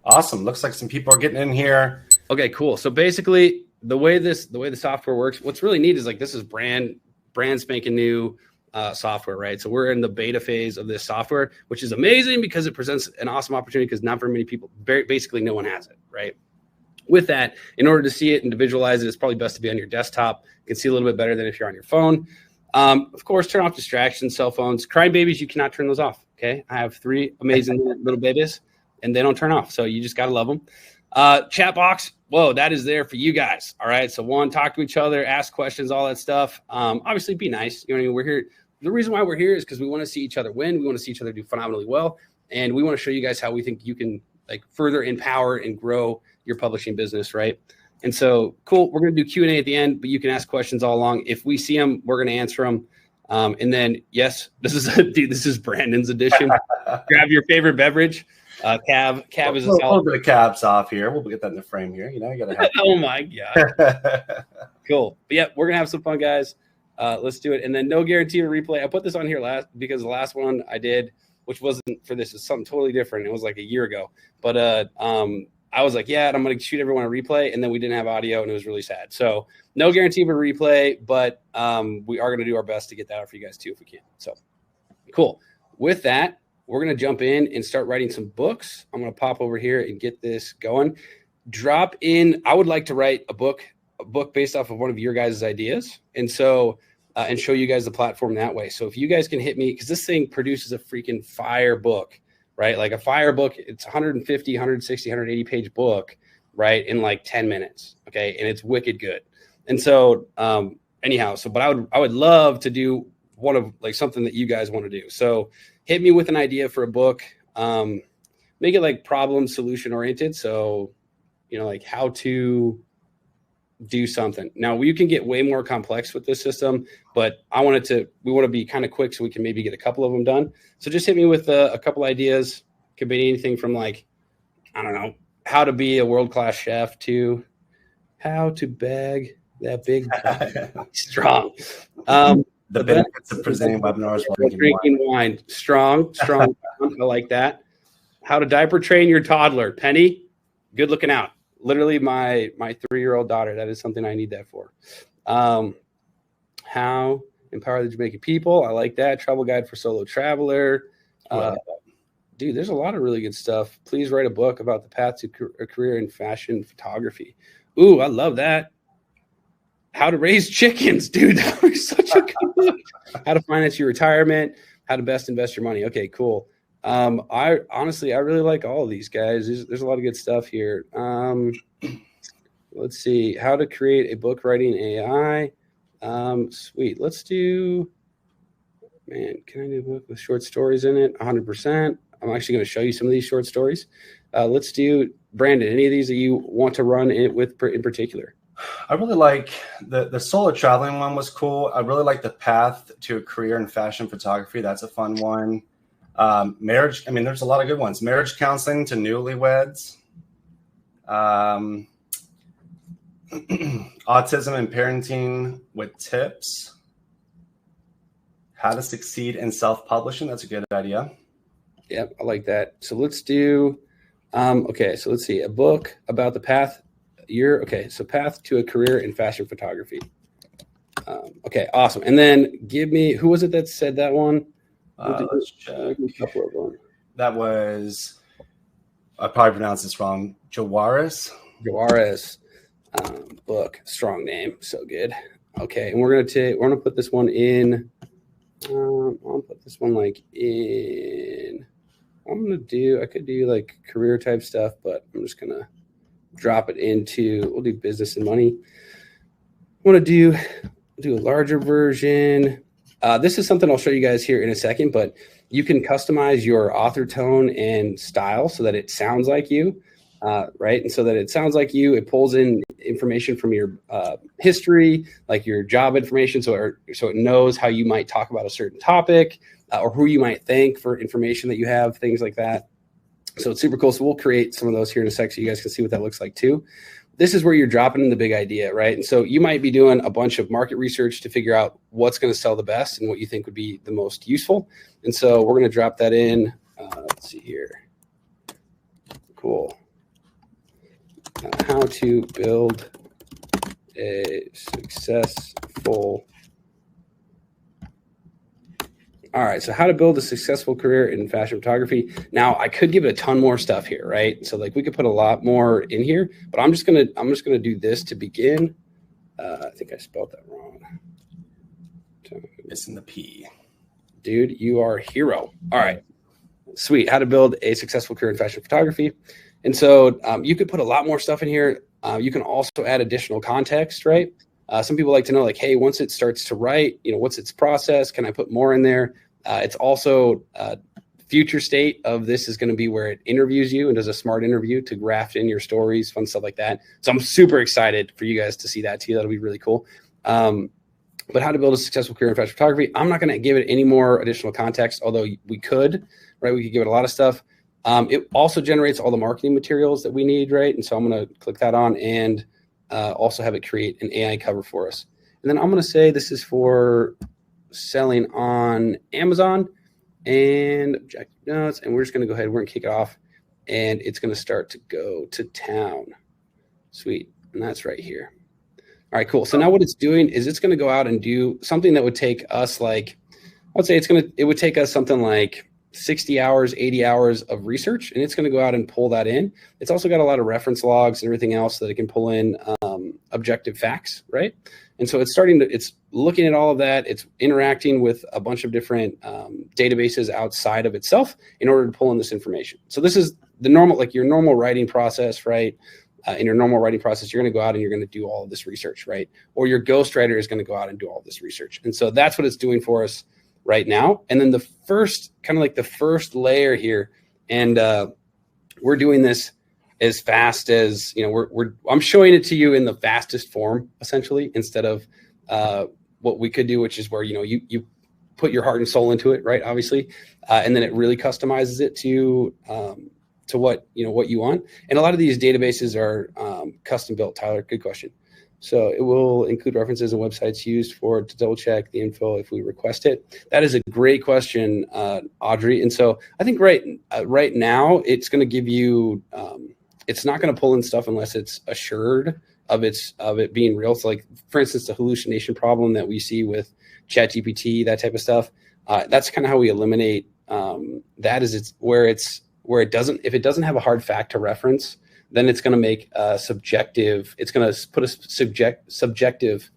Awesome. Looks like some people are getting in here. Okay, cool. So basically, the way the software works, what's really neat is like this is brand spanking new software, right? So we're in the beta phase of this software, which is amazing because it presents an awesome opportunity because not very many people, basically no one has it, right? With that, in order to see it and to visualize it, it's probably best to be on your desktop. You can see a little bit better than if you're on your phone. Of course, turn off distractions, cell phones. Crying babies, you cannot turn those off, okay? I have 3 amazing little babies, and they don't turn off, so you just got to love them. Chat box, whoa, that is there for you guys, all right? So one, talk to each other, ask questions, all that stuff. Obviously, be nice. You know what I mean? We're here. The reason why we're here is because we want to see each other win. We want to see each other do phenomenally well, and we want to show you guys how we think you can like further empower and grow your publishing business, right? And so, cool. We're going to do Q&A at the end, but you can ask questions all along. If we see them, we're going to answer them. And then, yes, this is Brandon's edition. Grab your favorite beverage. Cab is a little bit of cabs off here. We'll get that in the frame here. You know, you got to have. Oh my god. Cool. But yeah, we're gonna have some fun, guys. Let's do it. And then no guarantee of replay. I put this on here last because the last one I did, which wasn't for this, is something totally different. It was like a year ago. But I was like, yeah, and I'm going to shoot everyone a replay. And then we didn't have audio and it was really sad. So no guarantee of a replay, but we are going to do our best to get that out for you guys too, if we can. So cool. With that, we're going to jump in and start writing some books. I'm going to pop over here and get this going. Drop in. I would like to write a book based off of one of your guys' ideas. And so, and show you guys the platform that way. So if you guys can hit me, because this thing produces a freaking fire book, right? Like a fire book, it's 150, 160, 180 page book, right? In like 10 minutes. Okay. And it's wicked good. And so, anyhow, but I would love to do one of like something that you guys want to do. So hit me with an idea for a book, make it like problem solution oriented. So, you know, like how to do something. Now you can get way more complex with this system, but we want to be kind of quick so we can maybe get a couple of them done. So just hit me with a couple ideas. Could be anything from like, I don't know, how to be a world-class chef to how to bag that big strong. The benefits of presenting webinars while drinking wine. Strong. I like that. How to diaper train your toddler. Penny, good looking out. Literally my 3-year-old daughter. That is something I need that for. How empower the Jamaican people. I like that. Travel guide for solo traveler. Dude, there's a lot of really good stuff. Please write a book about the path to a career in fashion photography. Ooh, I love that. How to raise chickens, dude. That was such a good book. How to finance your retirement. How to best invest your money. Okay, cool. I really like all of these guys. There's a lot of good stuff here. Let's see. How to create a book writing AI. Sweet. Let's do, man, can I do a book with short stories in it? 100%. I'm actually going to show you some of these short stories. Let's do, Brandon, any of these that you want to run it with in particular? I really like the solo traveling one was cool. I really like the path to a career in fashion photography. That's a fun one. Marriage. I mean, there's a lot of good ones. Marriage counseling to newlyweds. Autism and parenting with tips. How to succeed in self-publishing. That's a good idea. Yep, I like that. So let's do, okay, so let's see, a book about the path. So path to a career in fashion photography. Okay, awesome. And then give me, who was it that said that one? Let's check. A couple of them. That was, I probably pronounced this wrong, Jawaris. Book, strong name, so good. Okay, and we're gonna put this one in. I'll put this one like in. I could do like career type stuff, but I'm just gonna drop it into. We'll do business and money. I want to do a larger version. This is something I'll show you guys here in a second, but you can customize your author tone and style so that it sounds like you, right? And so that it sounds like you, it pulls in information from your history, like your job information, so it knows how you might talk about a certain topic or who you might thank for information that you have, things like that. So it's super cool. So we'll create some of those here in a sec so you guys can see what that looks like too. This is where you're dropping in the big idea, right? And so you might be doing a bunch of market research to figure out what's going to sell the best and what you think would be the most useful. And so we're going to drop that in. Let's see here. Cool. how to build a successful. All right, so how to build a successful career in fashion photography. Now, I could give it a ton more stuff here, right? So like we could put a lot more in here, but I'm just gonna do this to begin. I think I spelled that wrong. Missing the P. Dude, you are a hero. All right, sweet. How to build a successful career in fashion photography. And so you could put a lot more stuff in here. You can also add additional context, right? Some people like to know, like, hey, once it starts to write, what's its process? Can I put more in there? It's also future state of this is going to be where it interviews you and does a smart interview to graft in your stories, fun stuff like that. So I'm super excited for you guys to see that too. That'll be really cool. But how to build a successful career in fashion photography. I'm not going to give it any more additional context, although we could, right? We could give it a lot of stuff. It also generates all the marketing materials that we need, right? And so I'm going to click that on and also have it create an AI cover for us. And then I'm going to say this is for selling on Amazon and objective notes. And we're just going to go ahead. We're going to kick it off and it's going to start to go to town. Sweet. And that's right here. All right, cool. So now what it's doing is it's going to go out and do something that would take us like, I would say it would take us something like 60 hours, 80 hours of research, and it's going to go out and pull that in. It's also got a lot of reference logs and everything else that it can pull in objective facts, right? And so it's looking at all of that. It's interacting with a bunch of different databases outside of itself in order to pull in this information. So this is the normal, like your normal writing process, right? In your normal writing process, you're going to go out and you're going to do all of this research, right? Or your ghostwriter is going to go out and do all of this research. And so that's what it's doing for us right now. And then the first layer here, and we're doing this as fast as, I'm showing it to you in the fastest form, essentially, instead of what we could do, which is where, you put your heart and soul into it, right? Obviously. And then it really customizes it to what you want. And a lot of these databases are custom built. Tyler, good question. So it will include references and websites used to double check the info if we request it. That is a great question, Audrey. And so I think right now it's going to give you, it's not going to pull in stuff unless it's assured of it being real. So like, for instance, the hallucination problem that we see with ChatGPT, that type of stuff. That's kind of how we eliminate that. Is where it doesn't, if it doesn't have a hard fact to reference, then it's going to make a subjective, it's going to put a subjective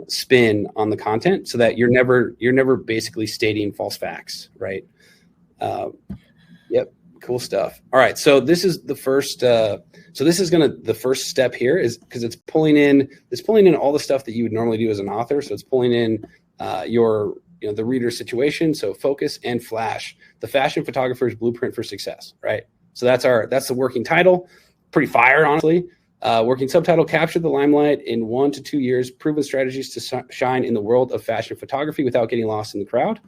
spin on the content so that you're never basically stating false facts, right? Yep. Cool stuff. All right. So this is the first, the first step here is because it's pulling in all the stuff that you would normally do as an author. So it's pulling in the reader situation. So focus and flash, the fashion photographer's blueprint for success, right? So that's the working title. Pretty fire, honestly. Working subtitle, capture the limelight in 1 to 2 years, proven strategies to shine in the world of fashion photography without getting lost in the crowd.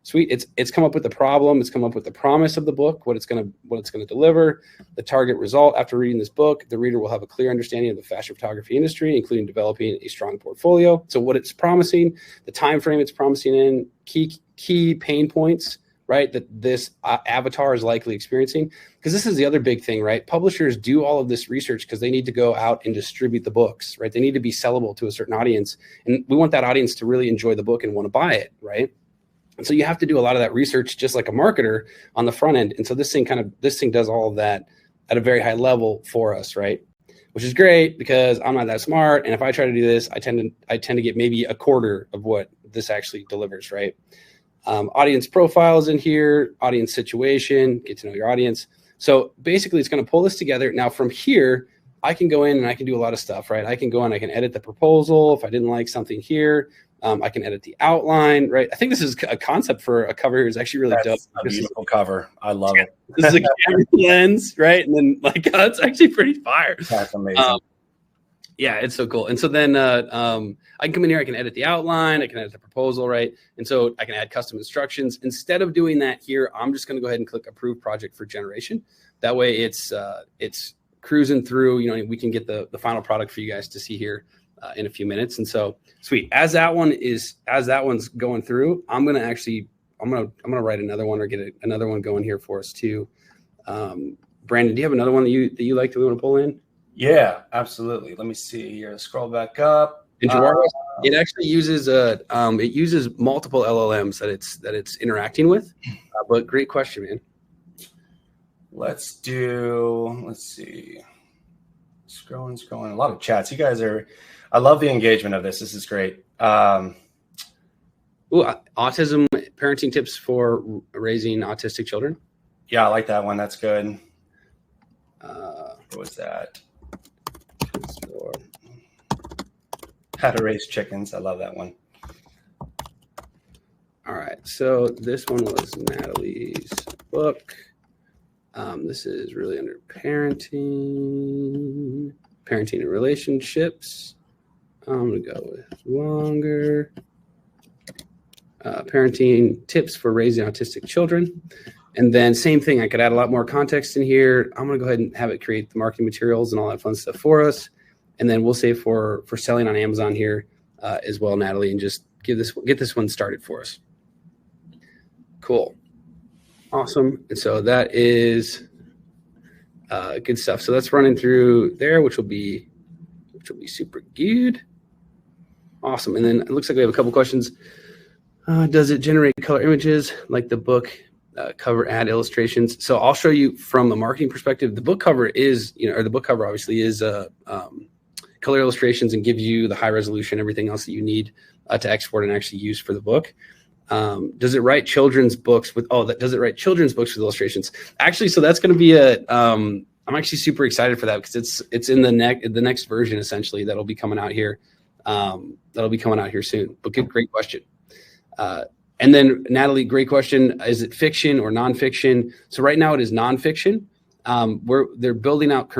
Sweet. It's come up with the problem. It's come up with the promise of the book, what it's going to deliver, the target result. After reading this book, the reader will have a clear understanding of the fashion photography industry, including developing a strong portfolio. So what it's promising, the time frame it's promising in, key pain points, right, that this avatar is likely experiencing. Because this is the other big thing, right? Publishers do all of this research because they need to go out and distribute the books, right? They need to be sellable to a certain audience. And we want that audience to really enjoy the book and want to buy it, right? And so you have to do a lot of that research just like a marketer on the front end. And so this thing does all of that at a very high level for us, right? Which is great because I'm not that smart. And if I try to do this, I tend to get maybe a quarter of what this actually delivers, right? Audience profiles in here, audience situation, get to know your audience. So basically it's going to pull this together. Now from here, I can go in and I can do a lot of stuff, right? I can go in, I can edit the proposal. If I didn't like something here, I can edit the outline, right? I think this is a concept for a cover here is actually really dope. A beautiful cover. I love it. This is a camera lens, right? And then it's actually pretty fire. That's amazing. Yeah, it's so cool. And so then I can come in here, I can edit the outline, I can edit the proposal, right? And so I can add custom instructions. Instead of doing that here, I'm just going to go ahead and click approve project for generation. That way it's cruising through, we can get the final product for you guys to see here in a few minutes. And so sweet. As that one's going through, I'm going to write another one or get another one going here for us too. Brandon, do you have another one that you like to want to pull in? Yeah, absolutely. Let me see here. Scroll back up. And Jaguar, it actually uses it uses multiple LLMs that it's interacting with. But great question, man. Let's see. Scrolling. A lot of chats. You guys I love the engagement of this. This is great. Autism parenting tips for raising autistic children. Yeah, I like that one. That's good. What was that? How to raise chickens. I love that one. All right. So this one was Natalie's book. This is really under parenting and relationships. I'm going to go with longer. Parenting tips for raising autistic children. And then same thing, I could add a lot more context in here. I'm going to go ahead and have it create the marketing materials and all that fun stuff for us. And then we'll save for selling on Amazon here as well, Natalie, and just get this one started for us. Cool. Awesome. And so that is good stuff. So that's running through there, which will be super good. Awesome. And then it looks like we have a couple questions. Does it generate color images like the book cover ad illustrations? So I'll show you from a marketing perspective. The book cover is, or the book cover obviously is color illustrations and gives you the high resolution, everything else that you need to export and actually use for the book. Does it write children's books with illustrations? Actually, so that's going to be I'm actually super excited for that because it's in the next version essentially that'll be coming out here. Soon. But great question. And then Natalie, great question. Is it fiction or nonfiction? So right now it is nonfiction. They're building out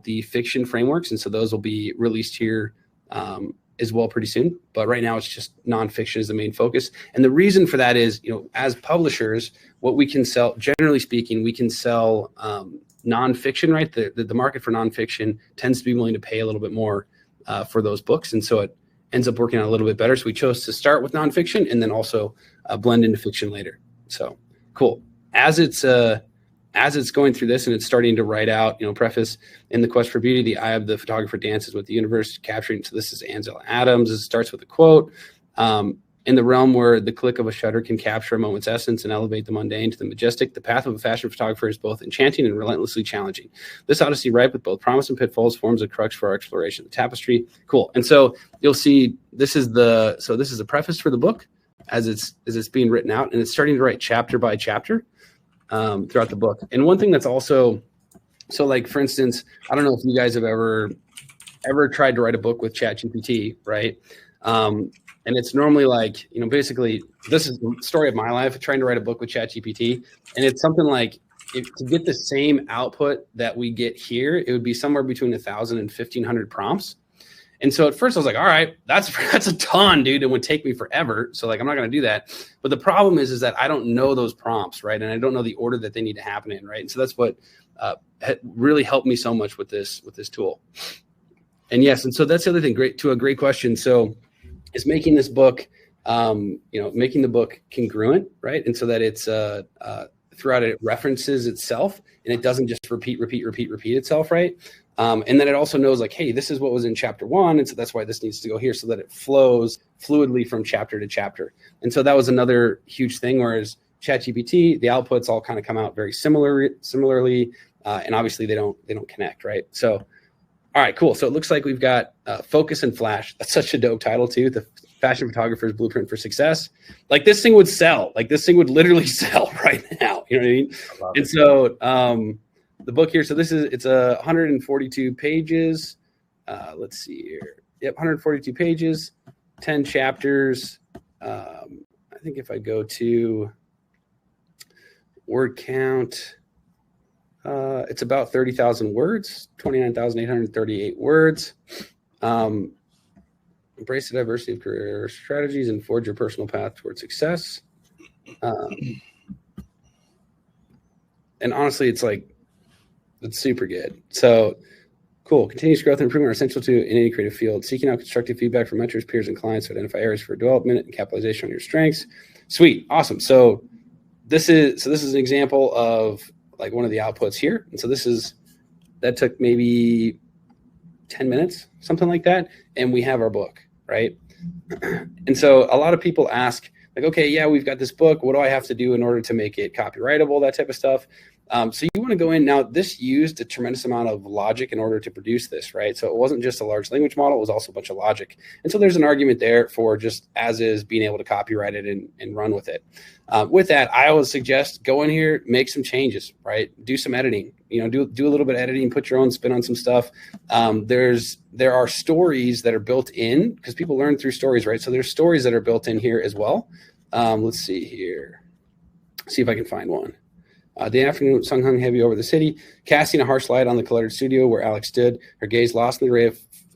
the fiction frameworks. And so those will be released here as well pretty soon. But right now it's just nonfiction is the main focus. And the reason for that is, as publishers, what we can sell, generally speaking, we can sell nonfiction, right? The market for nonfiction tends to be willing to pay a little bit more for those books. And so it ends up working out a little bit better. So we chose to start with nonfiction and then also blend into fiction later. So cool. As it's going through this and it's starting to write out, preface, in the quest for beauty, the eye of the photographer dances with the universe, capturing. So this is Ansel Adams. It starts with a quote. In the realm where the click of a shutter can capture a moment's essence and elevate the mundane to the majestic, the path of a fashion photographer is both enchanting and relentlessly challenging. This odyssey, ripe with both promise and pitfalls, forms a crux for our exploration. The tapestry, cool. And so you'll see this is the preface for the book as it's being written out, and it's starting to write chapter by chapter throughout the book. And one thing that's also, so like for instance, I don't know if you guys have ever tried to write a book with ChatGPT, right? And it's normally like, basically, this is the story of my life, trying to write a book with ChatGPT. And it's something like, to get the same output that we get here, it would be somewhere between 1,000 and 1,500 prompts. And so at first I was like, all right, that's a ton, dude. It would take me forever. So like, I'm not going to do that. But the problem is that I don't know those prompts, right? And I don't know the order that they need to happen in, right? And so that's what really helped me so much with this tool. And yes, and so that's the other thing, great question. So is making this book, making the book congruent, right? And so that it's throughout it references itself and it doesn't just repeat itself, right? And then it also knows like, hey, this is what was in chapter 1. And so that's why this needs to go here so that it flows fluidly from chapter to chapter. And so that was another huge thing, whereas ChatGPT, the outputs all kind of come out very similarly. And obviously they don't connect, right? So, all right, cool. So it looks like we've got Focus and Flash. That's such a dope title too. The Fashion Photographer's Blueprint for Success. Like this thing would sell. Like this thing would literally sell right now. You know what I mean? And so the book here. So it's 142 pages. Let's see here. Yep, 142 pages, 10 chapters. I think if I go to word count. It's about 30,000 words, 29,838 words. Embrace the diversity of career strategies and forge your personal path towards success. And honestly, it's super good. So cool. Continuous growth and improvement are essential to in any creative field. Seeking out constructive feedback from mentors, peers, and clients to identify areas for development and capitalization on your strengths. Sweet. Awesome. So this is an example of like one of the outputs here. And so that took maybe 10 minutes, something like that, and we have our book, right? And so a lot of people ask, like, okay, yeah, we've got this book. What do I have to do in order to make it copyrightable, that type of stuff? So you want to go in. Now, this used a tremendous amount of logic in order to produce this, right? So it wasn't just a large language model. It was also a bunch of logic. And so there's an argument there for just as is being able to copyright it and run with it. With that, I always suggest go in here, make some changes, right? Do some editing, do a little bit of editing, put your own spin on some stuff. There are stories that are built in because people learn through stories, right? So there's stories that are built in here as well. Let's see here. See if I can find one. The afternoon sun hung heavy over the city, casting a harsh light on the cluttered studio where Alex stood, her gaze lost in the array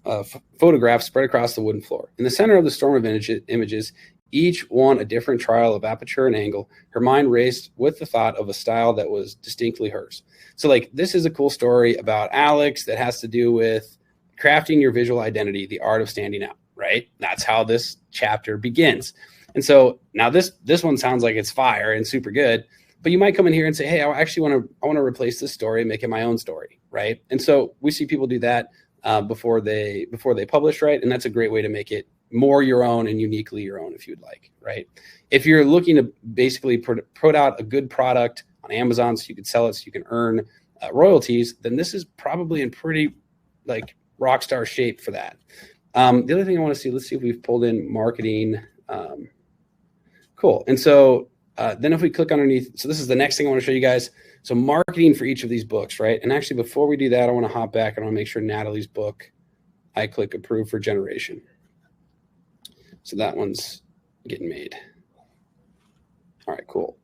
of photographs spread across the wooden floor. In the center of the storm of images, each one a different trial of aperture and angle, her mind raced with the thought of a style that was distinctly hers. So, like, this is a cool story about Alex that has to do with crafting your visual identity, the art of standing out, right? That's how this chapter begins. And so now this one sounds like it's fire and super good. But you might come in here and say, hey, I want to replace this story and make it my own story, right? And so we see people do that before they publish, right? And that's a great way to make it more your own and uniquely your own if you'd like, right? If you're looking to basically put out a good product on Amazon so you can sell it, so you can earn royalties, then this is probably in pretty like rock star shape for that. The other thing I want to see, let's see if we've pulled in marketing. Cool. And so then if we click underneath, so this is the next thing I want to show you guys. So marketing for each of these books, right? And actually, before we do that, I want to hop back and I want to make sure Natalie's book, I click approve for generation. So that one's getting made. All right, cool.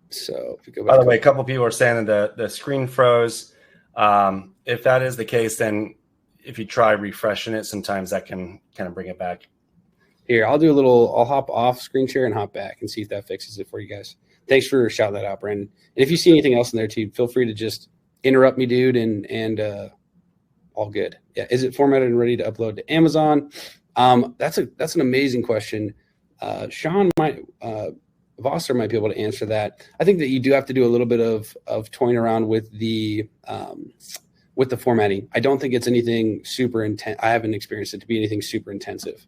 So if we go back. By the way, a couple of people are saying that the screen froze. If that is the case, then if you try refreshing it, sometimes that can kind of bring it back. Here, I'll hop off screen share and hop back and see if that fixes it for you guys. Thanks for shouting that out, Brandon. And if you see anything else in there too, feel free to just interrupt me, dude, and all good. Yeah, is it formatted and ready to upload to Amazon? That's an amazing question. Sean Vosser might be able to answer that. I think that you do have to do a little bit of toying around with the formatting. I don't think it's anything super intense. I haven't experienced it to be anything super intensive.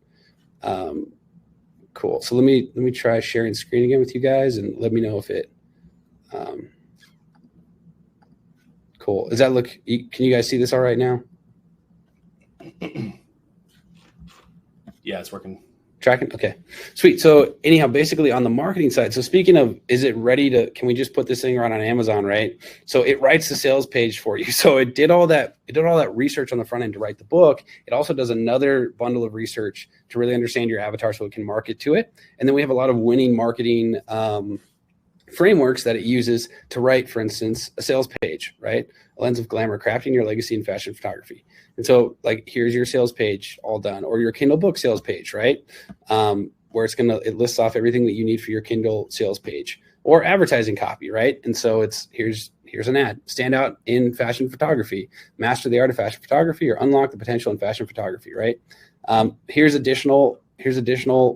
Cool. So let me try sharing screen again with you guys and let me know if it, cool. Does that look, can you guys see this all right now? Yeah, it's working. Tracking? Okay, sweet. So anyhow, basically on the marketing side, so speaking of, is it ready to, can we just put this thing around on Amazon, right? So it writes the sales page for you. So it did all that research on the front end to write the book. It also does another bundle of research to really understand your avatar so it can market to it. And then we have a lot of winning marketing frameworks that it uses to write, for instance, a sales page, right? A lens of glamour, crafting your legacy in fashion photography. And so, like, here's your sales page all done, or your Kindle book sales page, right? Where it lists off everything that you need for your Kindle sales page, or advertising copy, right? And so here's an ad: stand out in fashion photography, master the art of fashion photography, or unlock the potential in fashion photography, right? Here's additional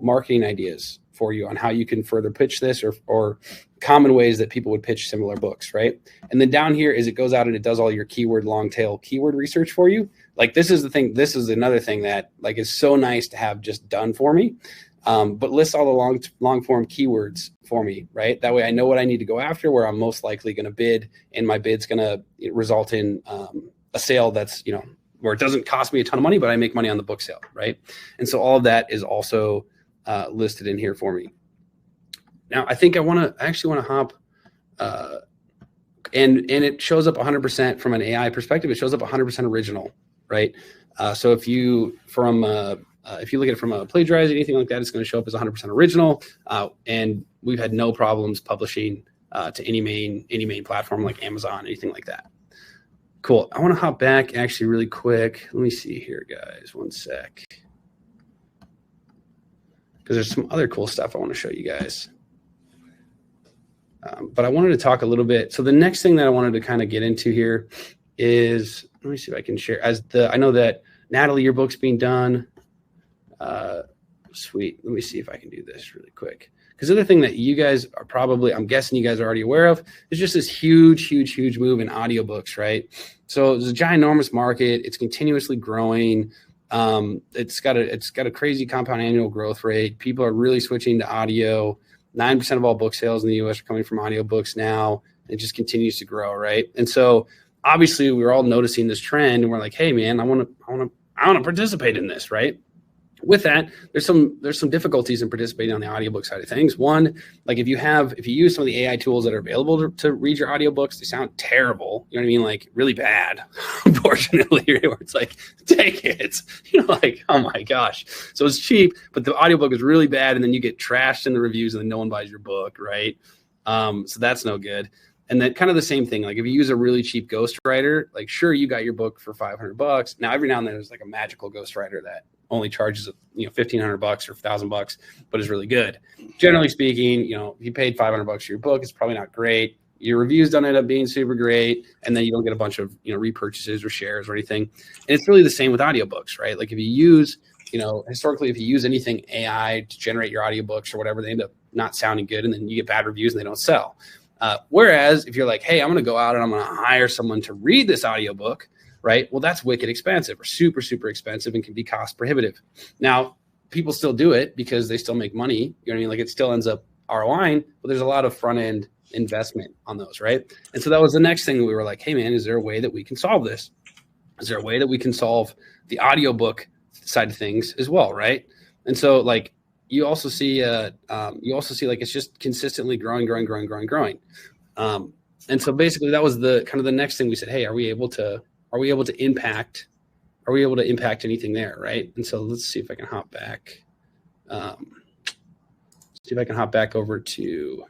marketing ideas for you on how you can further pitch this, or common ways that people would pitch similar books, right? And then down here is it goes out and it does all your long tail keyword research for you. Like, this is another thing that, like, is so nice to have just done for me. But lists all the long form keywords for me, right? That way I know what I need to go after, where I'm most likely going to bid, and my bid's going to result in a sale that's, where it doesn't cost me a ton of money, but I make money on the book sale, right? And so all of that is also listed in here for me. Now, I think I actually want to hop, and it shows up 100% from an AI perspective. It shows up 100% original, right? So if you look at it from a plagiarizing, anything like that, it's going to show up as 100% original. And we've had no problems publishing to any main platform like Amazon, anything like that. Cool. I want to hop back actually really quick. Let me see here, guys. One sec. Because there's some other cool stuff I want to show you guys. But I wanted to talk a little bit. So the next thing that I wanted to kind of get into here is, let me see if I can share. I know that Natalie, your book's being done. Sweet. Let me see if I can do this really quick. Because the other thing that you guys are probably, I'm guessing you guys are already aware of, is just this huge move in audiobooks, right? So there's a ginormous market. It's continuously growing. It's got a crazy compound annual growth rate. People are really switching to audio. 9% of all book sales in the US are coming from audiobooks now. It just continues to grow, right? And so obviously we're all noticing this trend, and we're like, hey man, I want to participate in this, right? With that, there's some difficulties in participating on the audiobook side of things. One, like if you use some of the AI tools that are available to read your audiobooks, they sound terrible. You know what I mean? Like really bad, unfortunately, where it's like, take it. Like, oh my gosh. So it's cheap, but the audiobook is really bad. And then you get trashed in the reviews and then no one buys your book, right? So that's no good. And then kind of the same thing, like if you use a really cheap ghostwriter, like sure, you got your book for $500. Now, every now and then there's like a magical ghostwriter that only charges $1,500 or $1,000, but is really good. Generally speaking, if you paid $500 for your book, it's probably not great. Your reviews don't end up being super great, and then you don't get a bunch of repurchases or shares or anything. And it's really the same with audiobooks, right? Like if you use, historically, if you use anything AI to generate your audiobooks or whatever, they end up not sounding good, and then you get bad reviews and they don't sell. Whereas if you're like, hey, I'm going to go out and I'm going to hire someone to read this audiobook, right? Well, that's wicked expensive or super, super expensive and can be cost prohibitive. Now, people still do it because they still make money. You know what I mean? Like it still ends up ROIing, but there's a lot of front end investment on those, right? And so that was the next thing we were like, hey man, is there a way that we can solve this? Is there a way that we can solve the audiobook side of things as well, right? And so like you also see like it's just consistently growing. And so basically that was the kind of the next thing we said, hey, are we able to impact anything there, right? And so let's see if I can hop back. See if I can hop back over to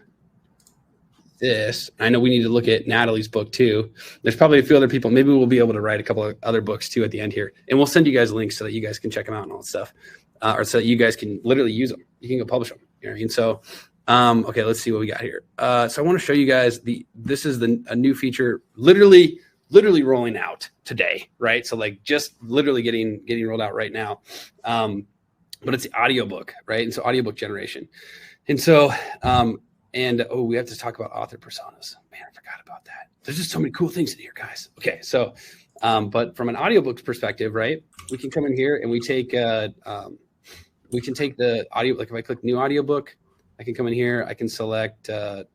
this. I know we need to look at Natalie's book too. There's probably a few other people. Maybe we'll be able to write a couple of other books too at the end here, and we'll send you guys links so that you guys can check them out and all that stuff, or so that you guys can literally use them. You can go publish them. You know what I mean? So, okay, let's see what we got here. So I want to show you guys this is a new feature, literally rolling out today, right? So like just literally getting rolled out right now. But it's the audiobook, right? And so audiobook generation. And so, we have to talk about author personas. Man, I forgot about that. There's just so many cool things in here, guys. Okay, so, but from an audiobook perspective, right? We can come in here and we can take the audio. Like if I click new audiobook, I can come in here. I can select one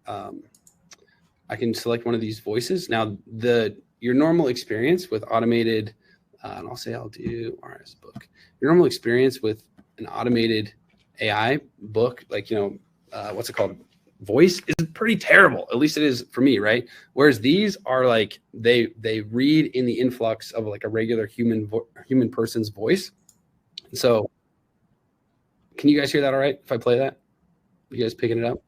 of these voices. Now your normal experience with automated, and I'll say I'll do RS book. Your normal experience with an automated AI book, like, what's it called? Voice is pretty terrible. At least it is for me, right? Whereas these are like, they read in the influx of like a regular human person's voice. So can you guys hear that all right? If I play that, you guys picking it up?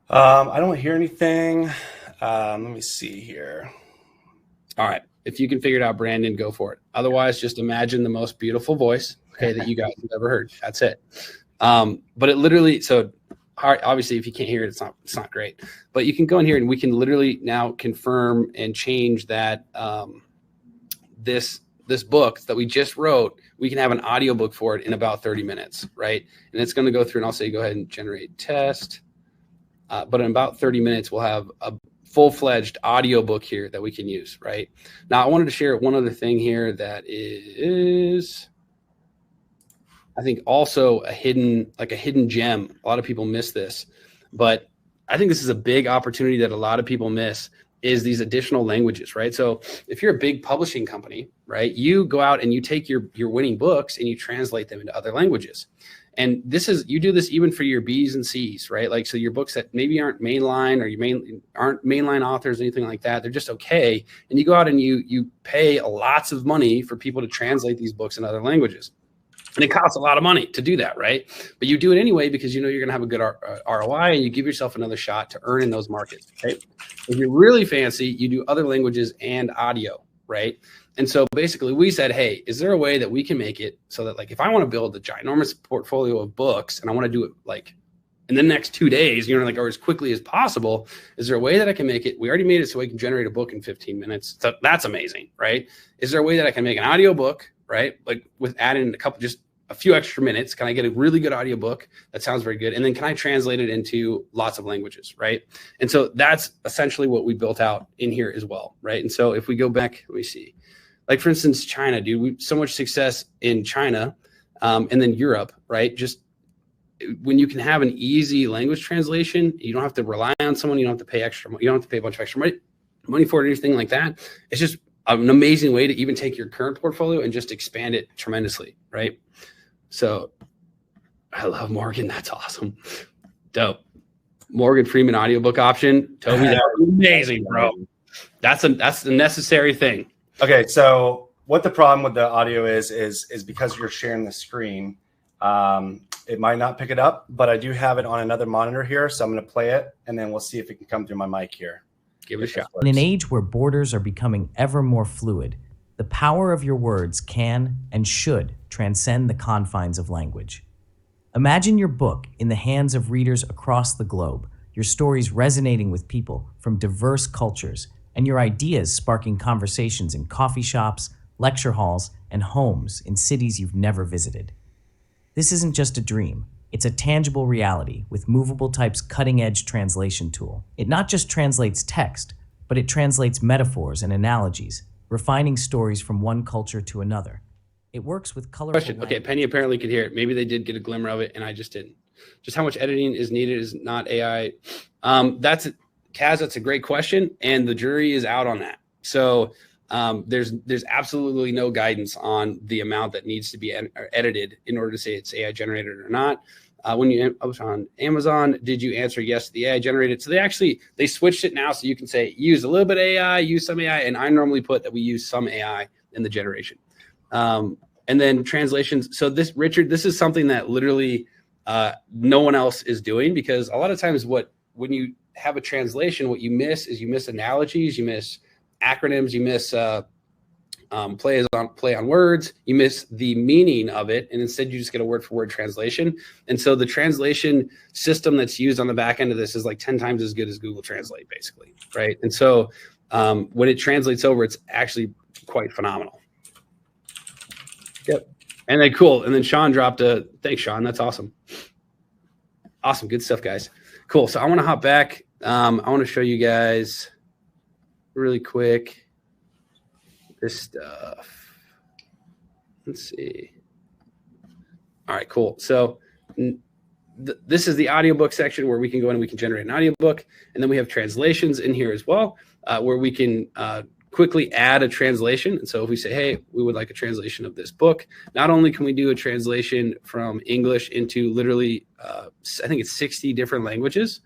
I don't hear anything. Let me see here. All right. If you can figure it out, Brandon, go for it. Otherwise, just imagine the most beautiful voice, okay, that you guys have ever heard. That's it. But it literally, so obviously, if you can't hear it, it's not great. But you can go in here and we can literally now confirm and change that this book that we just wrote, we can have an audiobook for it in about 30 minutes, right? And it's going to go through and I'll say, go ahead and generate test. But in about 30 minutes, we'll have a full-fledged audiobook here that we can use, right? Now, I wanted to share one other thing here that is, I think, also a hidden gem. A lot of people miss this, but I think this is a big opportunity that a lot of people miss, is these additional languages, right? So if you're a big publishing company, right, you go out and you take your winning books and you translate them into other languages. And you do this even for your B's and C's, right? Like, so your books that maybe aren't mainline or aren't mainline authors, anything like that, they're just okay. And you go out and you pay lots of money for people to translate these books in other languages. And it costs a lot of money to do that, right? But you do it anyway because you know you're going to have a good ROI, and you give yourself another shot to earn in those markets, right? If you're really fancy, you do other languages and audio, right? And so basically we said, hey, is there a way that we can make it so that, like, if I want to build a ginormous portfolio of books and I want to do it like in the next 2 days, you know, like, or as quickly as possible. Is there a way that I can make it? We already made it so I can generate a book in 15 minutes. So that's amazing, right? Is there a way that I can make an audio book, right? Like with adding just a few extra minutes? Can I get a really good audio book that sounds very good? And then can I translate it into lots of languages, right? And so that's essentially what we built out in here as well, right? And so if we go back, let me see. Like for instance, China, dude, so much success in China, and then Europe, right? Just when you can have an easy language translation, you don't have to rely on someone. You don't have to pay extra. You don't have to pay a bunch of extra money for it or anything like that. It's just an amazing way to even take your current portfolio and just expand it tremendously, right? So I love Morgan. That's awesome. Dope. Morgan Freeman audiobook option. Toby, that's amazing, bro. That's the necessary thing. Okay, so what the problem with the audio is because you're sharing the screen, it might not pick it up, but I do have it on another monitor here, so I'm going to play it, and then we'll see if it can come through my mic here. Give it a shot. In an age where borders are becoming ever more fluid, the power of your words can and should transcend the confines of language. Imagine your book in the hands of readers across the globe, your stories resonating with people from diverse cultures, and your ideas sparking conversations in coffee shops, lecture halls, and homes in cities you've never visited. This isn't just a dream. It's a tangible reality with Movable Type's cutting-edge translation tool. It not just translates text, but it translates metaphors and analogies, refining stories from one culture to another. It works with colorful question. Okay, Penny apparently could hear it. Maybe they did get a glimmer of it, and I just didn't. Just how much editing is needed is not AI. Kaz, that's a great question, and the jury is out on that. So there's absolutely no guidance on the amount that needs to be edited in order to say it's AI generated or not. When you was on Amazon, did you answer yes to the AI generated? So they switched it now, so you can say use a little bit of AI, use some AI, and I normally put that we use some AI in the generation. And then translations. So Richard, this is something that literally no one else is doing, because a lot of times when you have a translation, what you miss is analogies, you miss acronyms, you miss play on words, you miss the meaning of it, and instead you just get a word for word translation. And so the translation system that's used on the back end of this is like 10 times as good as Google Translate, basically, right? And so when it translates over, it's actually quite phenomenal. Yep. And then cool. And then Sean dropped thanks, Sean. That's awesome. Awesome. Good stuff, guys. Cool. So I want to hop back. I want to show you guys really quick this stuff. Let's see. All right, cool. So this is the audiobook section where we can go in and we can generate an audiobook. And then we have translations in here as well, where we can quickly add a translation. And so if we say, hey, we would like a translation of this book, not only can we do a translation from English into literally, I think it's 60 different languages,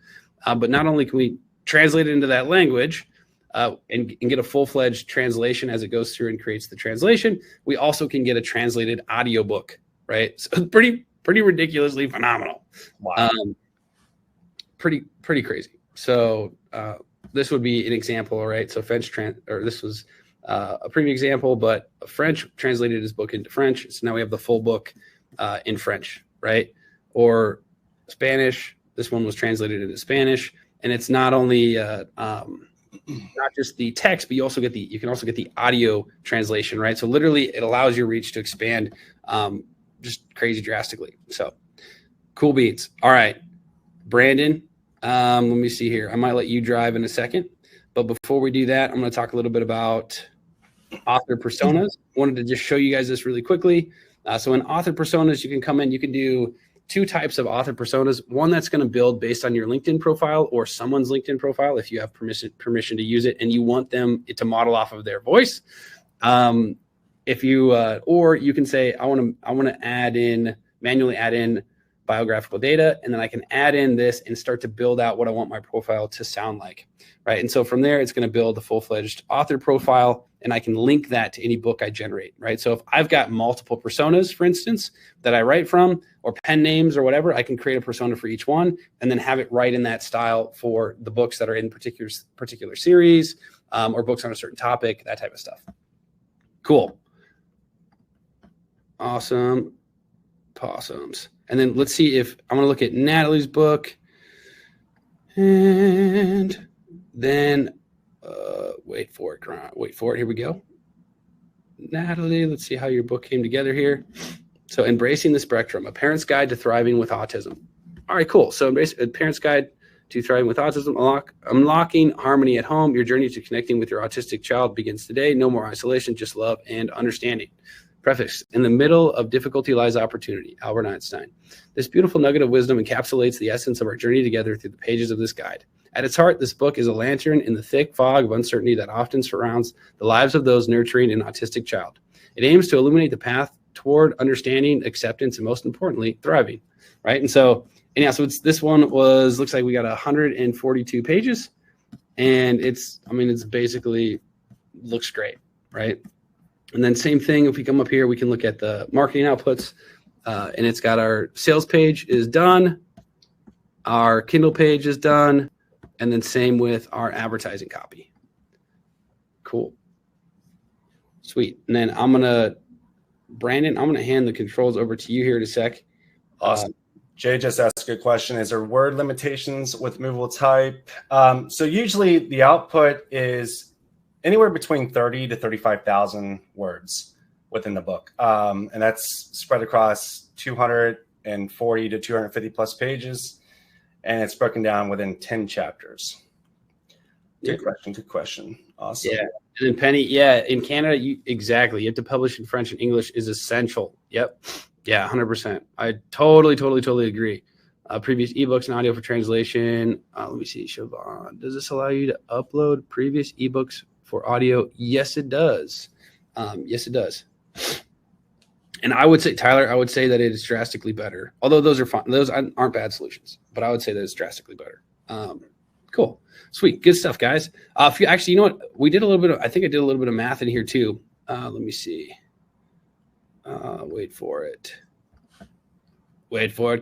but not only can we translate it into that language and get a full-fledged translation as it goes through and creates the translation, we also can get a translated audiobook, right? So pretty ridiculously phenomenal. Wow. Pretty crazy. So this would be an example, right? So this was a previous example, but French translated his book into French. So now we have the full book in French, right? Or Spanish. This one was translated into Spanish, and it's not only not just the text, but you can also get the audio translation, right? So literally, it allows your reach to expand just crazy drastically. So cool beats. All right, Brandon. Let me see here. I might let you drive in a second, but before we do that, I'm going to talk a little bit about author personas. Wanted to just show you guys this really quickly. So in author personas, you can come in, you can do two types of author personas. One that's going to build based on your LinkedIn profile or someone's LinkedIn profile, if you have permission to use it and you want them to model off of their voice. If you or you can say, I want to manually add in biographical data, and then I can add in this and start to build out what I want my profile to sound like, right? And so from there, it's going to build a full-fledged author profile, and I can link that to any book I generate, right? So if I've got multiple personas, for instance, that I write from, or pen names or whatever, I can create a persona for each one and then have it write in that style for the books that are in particular series, or books on a certain topic, that type of stuff. Cool. Awesome. Possums. And then let's see if I'm going to look at Natalie's book. And then wait for it. Here we go. Natalie, let's see how your book came together here. So Embracing the Spectrum, A Parent's Guide to Thriving with Autism. All right, cool. So A Parent's Guide to Thriving with Autism, Unlocking Harmony at Home. Your journey to connecting with your autistic child begins today. No more isolation, just love and understanding. Preface: in the middle of difficulty lies opportunity. Albert Einstein. This beautiful nugget of wisdom encapsulates the essence of our journey together through the pages of this guide. At its heart, this book is a lantern in the thick fog of uncertainty that often surrounds the lives of those nurturing an autistic child. It aims to illuminate the path toward understanding, acceptance, and most importantly, thriving. Right. And so this one looks like we got 142 pages, and it's basically looks great. Right. And then same thing, if we come up here, we can look at the marketing outputs, and it's got our sales page is done. Our Kindle page is done. And then same with our advertising copy. Cool. Sweet. And then Brandon, I'm going to hand the controls over to you here in a sec. Awesome. Jay just asked a good question. Is there word limitations with movable type? So usually the output is anywhere between 30 to 35,000 words within the book. And that's spread across 240 to 250 plus pages. And it's broken down within 10 chapters. Good question. Awesome. Yeah. And then Penny, in Canada, you have to publish in French and English is essential. Yep. Yeah, 100%. I totally agree. Previous ebooks and audio for translation. Let me see, Siobhan. Does this allow you to upload previous ebooks for audio? Yes, it does. Yes, it does. And I would say, Tyler, that it is drastically better. Although those are fine. Those aren't bad solutions, but I would say that it's drastically better. Cool. Sweet. Good stuff, guys. You know what? I did a little bit of math in here too. Let me see. Wait for it,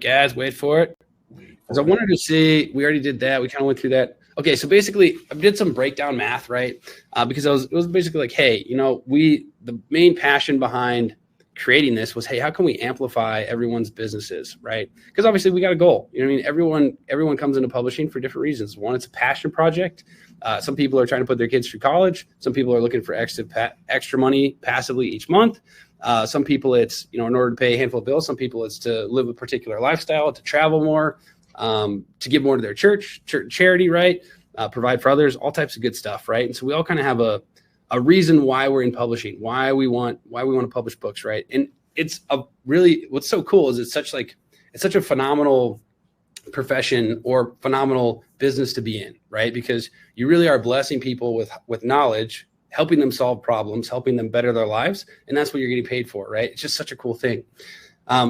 guys. Wait for it. Because I wanted to see, we already did that. We kind of went through that. Okay. So basically I did some breakdown math, right? Because it was basically like, hey, the main passion behind creating this was, hey, how can we amplify everyone's businesses, right? Because obviously we got a goal. Everyone comes into publishing for different reasons. One, it's a passion project. Some people are trying to put their kids through college. Some people are looking for extra money passively each month. Some people it's, in order to pay a handful of bills. Some people it's to live a particular lifestyle, to travel more, to give more to their church charity, right? Provide for others, all types of good stuff, right? And so we all kind of have a reason why we're in publishing, why we want to publish books, right? And it's what's so cool is it's such a phenomenal profession or phenomenal business to be in, right? Because you really are blessing people with knowledge, helping them solve problems, helping them better their lives, and that's what you're getting paid for, right? It's just such a cool thing.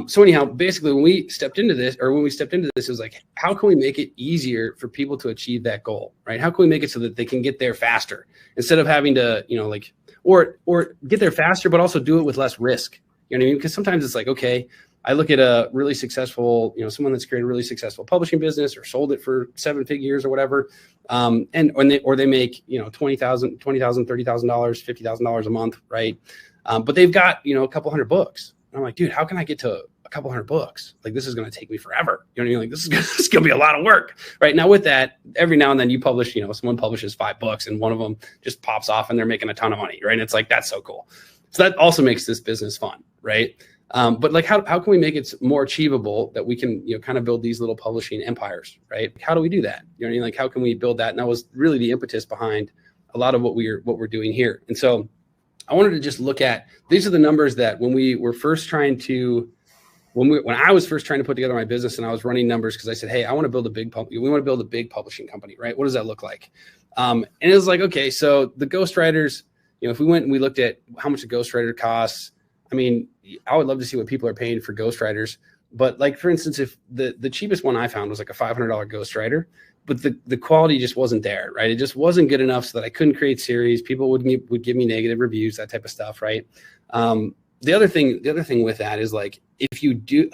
So anyhow, basically when we stepped into this, it was like, how can we make it easier for people to achieve that goal, right? How can we make it so that they can get there faster instead of having to, or get there faster, but also do it with less risk. You know what I mean? Because sometimes it's like, okay, I look at a really successful, someone that's created a really successful publishing business or sold it for 7 figures or whatever. They make, $20,000, $30,000, $50,000 a month. Right. But they've got, a couple hundred books. And I'm like, dude, how can I get to a couple hundred books? Like, this is going to take me forever. You know what I mean? Like, this is going to be a lot of work right now. With that, every now and then you publish, someone publishes 5 books and one of them just pops off and they're making a ton of money. Right. And it's like, that's so cool. So that also makes this business fun. Right. But like, how can we make it more achievable that we can, kind of build these little publishing empires, right? How do we do that? You know what I mean? Like, how can we build that? And that was really the impetus behind a lot of what we're doing here. And so I wanted to just look at, these are the numbers that when I was first trying to put together my business and I was running numbers, because I said, hey, we want to build a big publishing company, right? What does that look like? And it was like, okay, so the ghostwriters, if we went and we looked at how much a ghostwriter costs, I mean, I would love to see what people are paying for ghostwriters. But like, for instance, if the cheapest one I found was like a $500 ghostwriter, but the quality just wasn't there, right? It just wasn't good enough so that I couldn't create series. People would give me negative reviews, that type of stuff, right? The other thing with that is like, if you do,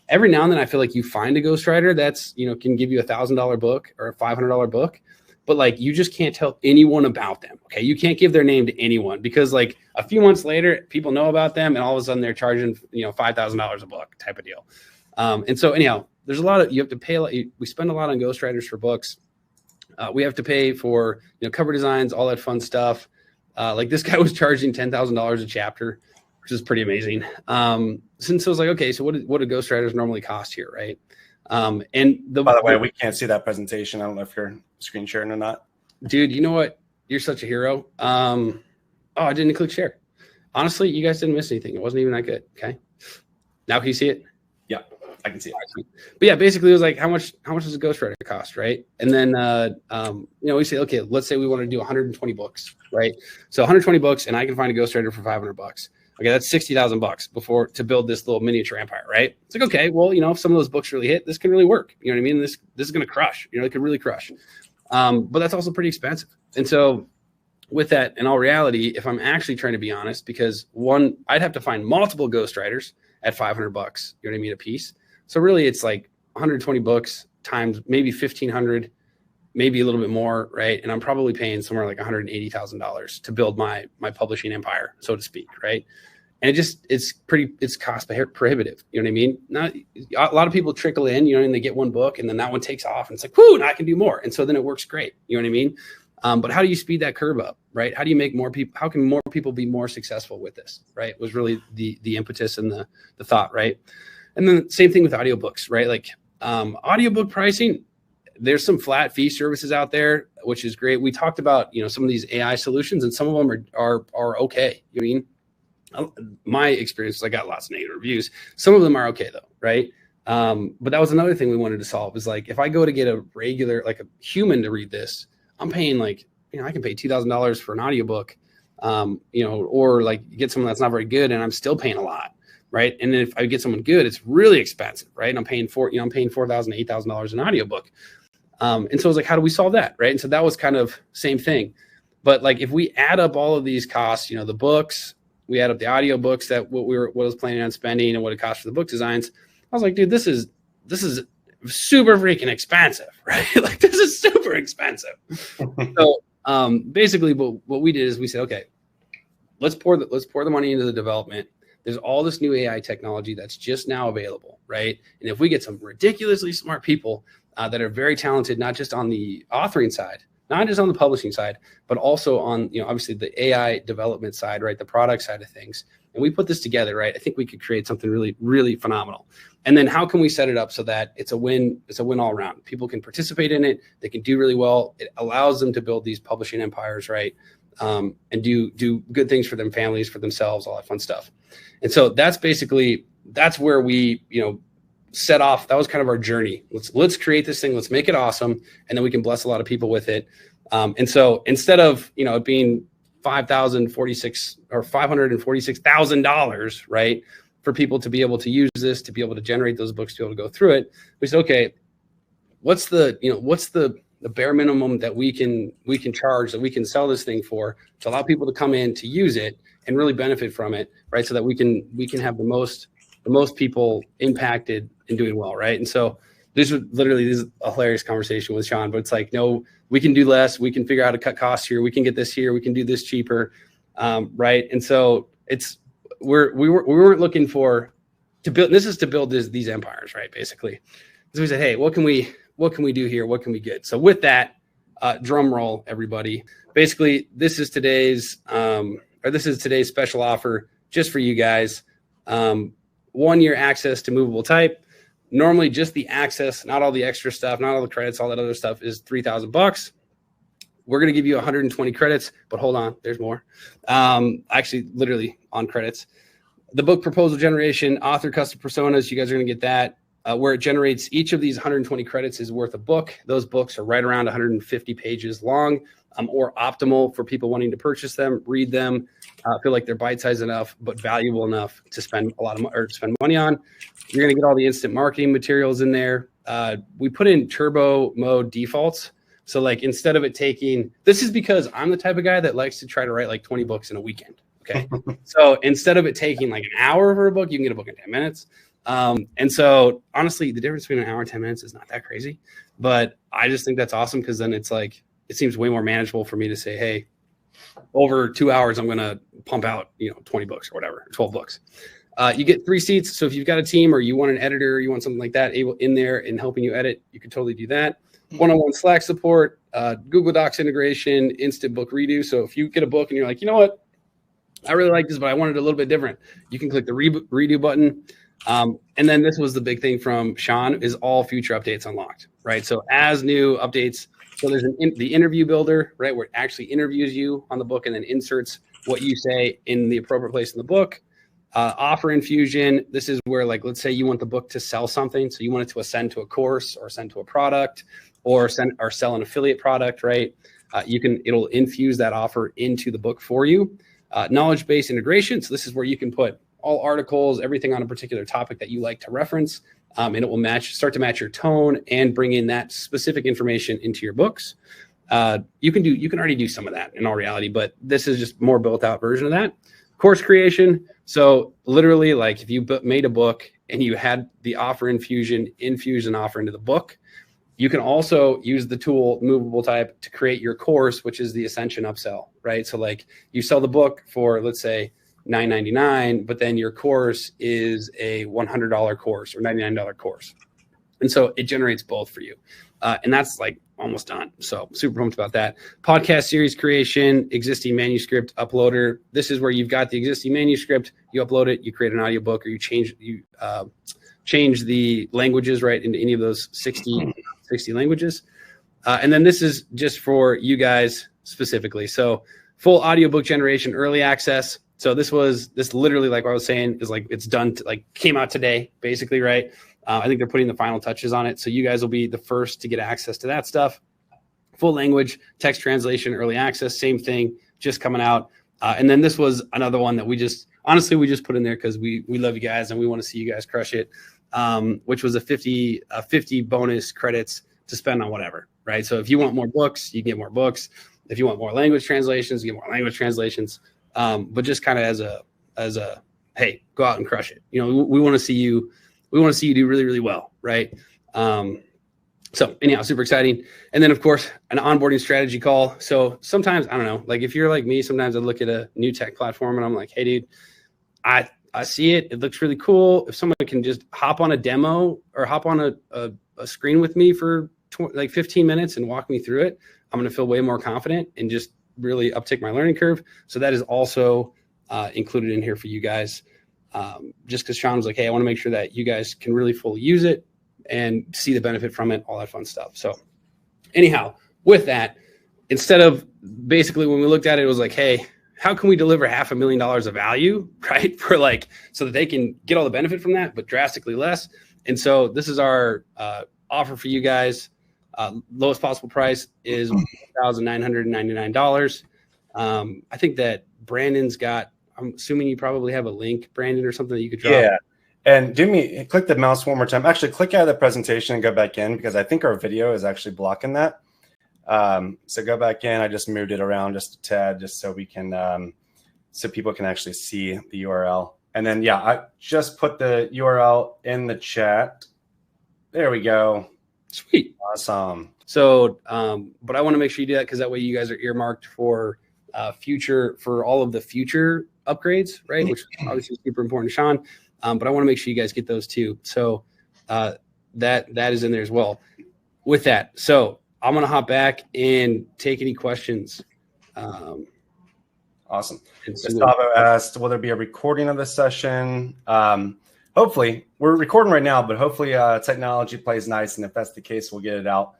every now and then I feel like you find a ghostwriter that's, can give you $1,000 book or a $500 book. but like you just can't tell anyone about them. Okay, you can't give their name to anyone because like a few months later, people know about them, and all of a sudden they're charging $5,000 a book type of deal. And so anyhow, there's a lot of you have to pay. We spend a lot on ghostwriters for books. We have to pay for cover designs, all that fun stuff. Like this guy was charging $10,000 a chapter, which is pretty amazing. Since I was like, okay, so what do ghostwriters normally cost here, right? And by the way, we can't see that presentation. I don't know if you're screen sharing or not. Dude, you know what? You're such a hero. I didn't click share. Honestly, you guys didn't miss anything. It wasn't even that good. Okay. Now can you see it? Yeah, I can see it. But yeah, basically it was like, how much does a ghostwriter cost, right? And then we say, okay, let's say we want to do 120 books, right? So 120 books, and I can find a ghostwriter for $500. Okay, that's $60,000 to build this little miniature empire, right? It's like, okay, well, if some of those books really hit, this can really work. You know what I mean? This is going to crush. It could really crush. But that's also pretty expensive. And so with that, in all reality, if I'm actually trying to be honest, because one, I'd have to find multiple ghostwriters at $500. You know what I mean? A piece. So really, it's like 120 books times maybe 1,500, maybe a little bit more, right? And I'm probably paying somewhere like $180,000 to build my publishing empire, so to speak, right? And it's cost prohibitive. You know what I mean? A lot of people trickle in, and they get one book, and then that one takes off, and it's like, whoo, now I can do more, and so then it works great. You know what I mean? But how do you speed that curve up, right? How do you make more people? How can more people be more successful with this, right? Was really the impetus and the thought, right? And then same thing with audiobooks, right? Like audiobook pricing. There's some flat fee services out there, which is great. We talked about, some of these AI solutions, and some of them are okay. You know what I mean? My experience is I got lots of negative reviews. Some of them are okay though, right? But that was another thing we wanted to solve is like, if I go to get a regular, like a human to read this, I'm paying like, I can pay $2,000 for an audiobook, or like get someone that's not very good, and I'm still paying a lot. Right. And then if I get someone good, it's really expensive. Right. And I'm paying $4,000, $8,000 an audiobook. And so I was like, how do we solve that? Right. And so that was kind of same thing. But like, if we add up all of these costs, the books, we add up the audiobooks that what I was planning on spending and what it cost for the book designs. I was like, dude, this is super freaking expensive, right? Like this is super expensive. So basically what we did is we said, okay, let's pour the money into the development. There's all this new AI technology that's just now available, right? And if we get some ridiculously smart people that are very talented, not just on the authoring side, not just on the publishing side, but also on, obviously the AI development side, right? The product side of things. And we put this together, right? I think we could create something really, really phenomenal. And then how can we set it up so that it's a win all around? People can participate in it. They can do really well. It allows them to build these publishing empires, right? And do good things for them, families, for themselves, all that fun stuff. And so that's where we, set off. That was kind of our journey. Let's create this thing. Let's make it awesome. And then we can bless a lot of people with it. And so instead of, it being $546 or $546,000, right, for people to be able to use this, to be able to generate those books, to be able to go through it, we said, okay, what's the bare minimum that we can charge, that we can sell this thing for, to allow people to come in to use it and really benefit from it, right? So that we can have the most people impacted and doing well, right? And so this is a hilarious conversation with Sean, but it's like, no, we can do less. We can figure out how to cut costs here. We can get this here. We can do this cheaper, right? And so we weren't looking to build. This is to build these empires, right? Basically, so we said, hey, what can we do here? What can we get? So with that, drum roll, everybody. Basically, this is today's special offer just for you guys. 1 year access to movable type. Normally just the access, not all the extra stuff, not all the credits, all that other stuff is $3,000. We're going to give you 120 credits, but hold on, there's more. Actually, literally on credits. The book proposal generation, author custom personas, you guys are going to get that. Where it generates each of these 120 credits is worth a book. Those books are right around 150 pages long, or optimal for people wanting to purchase them, read them, feel like they're bite-sized enough, but valuable enough to spend spend money on. You're going to get all the instant marketing materials in there. We put in turbo mode defaults. So like instead of it taking, this is because I'm the type of guy that likes to try to write like 20 books in a weekend. Okay. So instead of it taking like an hour for a book, you can get a book in 10 minutes. And so honestly, the difference between an hour and 10 minutes is not that crazy, but I just think that's awesome. Cause then it's like, it seems way more manageable for me to say, hey, over 2 hours, I'm going to pump out, 20 books or whatever, 12 books. You get 3 seats. So if you've got a team or you want an editor, you want something like that able in there and helping you edit, you can totally do that. One-on-one Slack support, Google Docs integration, instant book redo. So if you get a book and you're like, you know what, I really like this, but I want it a little bit different, you can click the redo button. And then this was the big thing from Sean, is all future updates unlocked, right? So as new updates, so there's the interview builder, right, where it actually interviews you on the book and then inserts what you say in the appropriate place in the book. Offer infusion. This is where, like, let's say you want the book to sell something. So you want it to ascend to a course or send to a product or sell an affiliate product, right? It'll infuse that offer into the book for you. Knowledge-based integration. So this is where you can put all articles, everything on a particular topic that you like to reference, and it will start to match your tone and bring in that specific information into your books. You can already do some of that in all reality, but this is just more built out version of that. Course creation. So literally, like, if you made a book and you had the offer infuse an offer into the book, you can also use the tool Movable Type to create your course, which is the Ascension upsell, right? So like, you sell the book for, let's say, $9.99, but then your course is a $100 course or $99 course. And so it generates both for you. And that's like almost done. So super pumped about that. Podcast series creation, existing manuscript uploader. This is where you've got the existing manuscript, you upload it, you create an audiobook, or you change the languages, right, into any of those 60 languages. And then this is just for you guys specifically. So full audiobook generation, early access. So this literally, like what I was saying, is like, it's done, came out today, basically, right? I think they're putting the final touches on it. So you guys will be the first to get access to that stuff. Full language, text translation, early access, same thing, just coming out. And then this was another one that we just put in there because we love you guys and we want to see you guys crush it, which was a 50 bonus credits to spend on whatever, right? So if you want more books, you can get more books. If you want more language translations, you get more language translations. But just kind of as a, hey, go out and crush it. We want to see you. We want to see you do really, really well, right? So anyhow, super exciting. And then, of course, an onboarding strategy call. So sometimes, I don't know, like if you're like me, sometimes I look at a new tech platform and I'm like, hey, dude, I see it. It looks really cool. If someone can just hop on a demo or hop on a screen with me for 15 minutes and walk me through it, I'm going to feel way more confident and just really uptick my learning curve. So that is also included in here for you guys. Just because Sean was like, hey, I want to make sure that you guys can really fully use it and see the benefit from it, all that fun stuff. So anyhow, with that, instead of basically when we looked at it, it was like, hey, how can we deliver $500,000 of value, right? So that they can get all the benefit from that, but drastically less. And so this is our offer for you guys. Lowest possible price is $1,999. I think that Brandon's got, I'm assuming you probably have a link, Brandon, or something that you could drop. Yeah. And click the mouse one more time. Actually, click out of the presentation and go back in because I think our video is actually blocking that. So go back in. I just moved it around just a tad just so we can, so people can actually see the URL. And then, yeah, I just put the URL in the chat. There we go. Sweet. Awesome. So, but I want to make sure you do that because that way you guys are earmarked for all of the future upgrades, right? Which is obviously super important to Sean. But I want to make sure you guys get those too. So that is in there as well. With that, so I'm going to hop back and take any questions. Awesome. Gustavo asked, will there be a recording of the session? Hopefully. We're recording right now, but hopefully technology plays nice. And if that's the case, we'll get it out.